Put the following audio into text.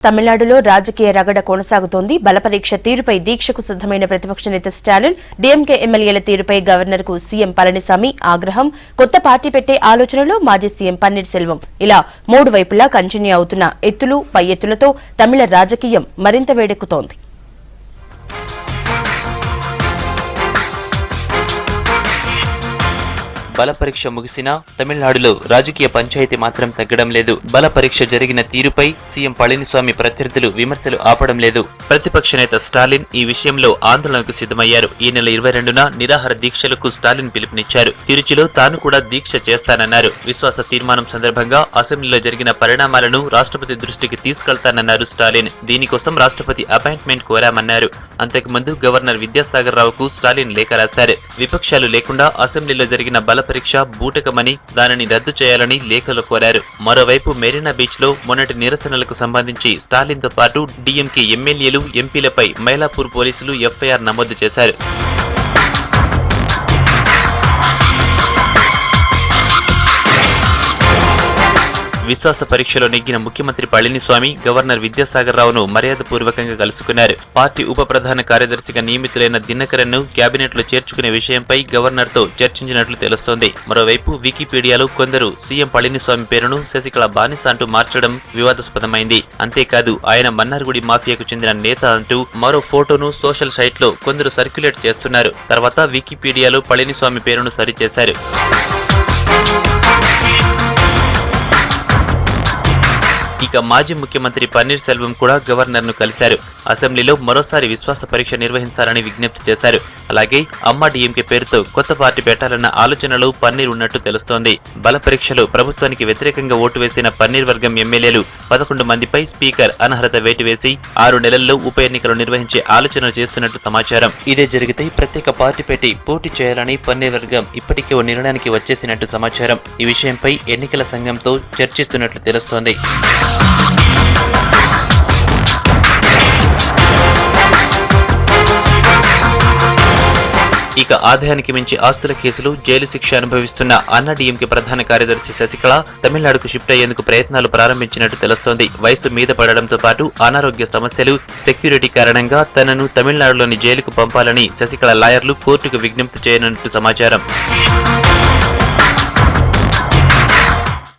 తమిళనాడులో రాజకీయ రగడ కొనసాగుతోంది. బలపరీక్ష తీరుపై దీక్షకు సిద్దమైన ప్రతిపక్ష నేత స్టాలిన్, డీఎంకే ఎమ్మెల్యేల తీరుపై గవర్నర్కు సీఎం పళనిసామి ఆగ్రహం, కొత్త పార్టీ పెట్టే ఆలోచనలో మాజీ సీఎం పన్నీర్ సెల్వం ఇలా మూడు వైపులా కంటిన్యూ అవుతున్న ఎత్తులు పై ఎత్తులతో తమిళ రాజకీయం మరింత వేడెక్కుతోంది. బల పరీక్ష ముగిసినా తమిళనాడులో రాజకీయ పంచాయతీ మాత్రం తగ్గడం లేదు. బల పరీక్ష జరిగిన తీరుపై సీఎం పళనిస్వామి ప్రత్యర్థులు విమర్శలు ఆపడం లేదు. ప్రతిపక్ష నేత స్టాలిన్ ఈ విషయంలో ఆందోళనకు సిద్ధమయ్యారు. ఈ నెల 22న నిరాహార దీక్షలకు స్టాలిన్ పిలుపునిచ్చారు. తిరుచిలో తాను కూడా దీక్ష చేస్తానన్నారు. విశ్వాస తీర్మానం సందర్భంగా అసెంబ్లీలో జరిగిన పరిణామాలను రాష్ట్రపతి దృష్టికి తీసుకెళ్తానన్నారు స్టాలిన్. దీనికోసం రాష్ట్రపతి అపాయింట్మెంట్ కోరామన్నారు. అంతకుముందు గవర్నర్ విద్యాసాగర్ రావుకు స్టాలిన్ లేఖ రాశారు. విపక్షాలు లేకుండా అసెంబ్లీలో జరిగిన బల పరీక్ష బూటకమని, దానిని రద్దు చేయాలని లేఖలో కోరారు. మరోవైపు మెరీనా బీచ్ లో మొన్నటి నిరసనలకు సంబంధించి స్టాలిన్ తో పాటు డీఎంకే ఎమ్మెల్యేలు, ఎంపీలపై మైలాపూర్ పోలీసులు ఎఫ్ఐఆర్ నమోదు చేశారు. విశ్వాస పరీక్షలో నెగ్గిన ముఖ్యమంత్రి పళనిస్వామి గవర్నర్ విద్యాసాగర్ రావును మర్యాదపూర్వకంగా కలుసుకున్నారు. పార్టీ ఉప ప్రధాన కార్యదర్శిగా నియమితులైన దినకరన్ ను కేబినెట్ లో చేర్చుకునే విషయంపై గవర్నర్ తో చర్చించినట్లు తెలుస్తోంది. మరోవైపు వికీపీడియాలో కొందరు సీఎం పళనిస్వామి పేరును శశికళ బానిస అంటూ మార్చడం వివాదాస్పదమైంది. అంతేకాదు ఆయన మన్నార్గుడి మాఫియాకు చెందిన నేత అంటూ మరో ఫోటోను సోషల్ సైట్ లో కొందరు సర్క్యులేట్ చేస్తున్నారు. తర్వాత వికీపీడియాలో పళనిస్వామి పేరును సరిచేశారు. ఇక మాజీ ముఖ్యమంత్రి పన్నీర్ సెల్వం కూడా గవర్నర్ ను కలిశారు. అసెంబ్లీలో మరోసారి విశ్వాస పరీక్ష నిర్వహించాలని విజ్ఞప్తి చేశారు. అలాగే అమ్మా డీఎంకే పేరుతో కొత్త పార్టీ పెట్టాలన్న ఆలోచనలో పన్నీర్ ఉన్నట్టు తెలుస్తోంది. బల పరీక్షలో ప్రభుత్వానికి వ్యతిరేకంగా ఓటు వేసిన పన్నీర్ వర్గం ఎమ్మెల్యేలు 11 మందిపై స్పీకర్ అనర్హత వేటు వేసి 6 నెలల్లో ఉప ఎన్నికలు నిర్వహించే ఆలోచన చేస్తున్నట్టు సమాచారం. ఇదే జరిగితే ప్రత్యేక పార్టీ పెట్టి పోటీ చేయాలని పన్నీర్ వర్గం ఇప్పటికే ఓ నిర్ణయానికి వచ్చేసినట్టు సమాచారం. ఈ విషయంపై ఎన్నికల సంఘంతో చర్చిస్తున్నట్లు తెలుస్తోంది. ఇక ఆదాయానికి మించి ఆస్తుల కేసులు, జైలు శిక్ష అనుభవిస్తున్న అన్నా డీఎంకే ప్రధాన కార్యదర్శి శశికళ తమిళనాడుకు షిఫ్ట్ అయ్యేందుకు ప్రయత్నాలు ప్రారంభించినట్టు తెలుస్తోంది. వయసు మీద పడడంతో పాటు అనారోగ్య సమస్యలు, సెక్యూరిటీ కారణంగా తనను తమిళనాడులోని జైలుకు పంపాలని శశికళ లాయర్లు కోర్టుకు విజ్ఞప్తి చేయనున్నట్టు సమాచారం.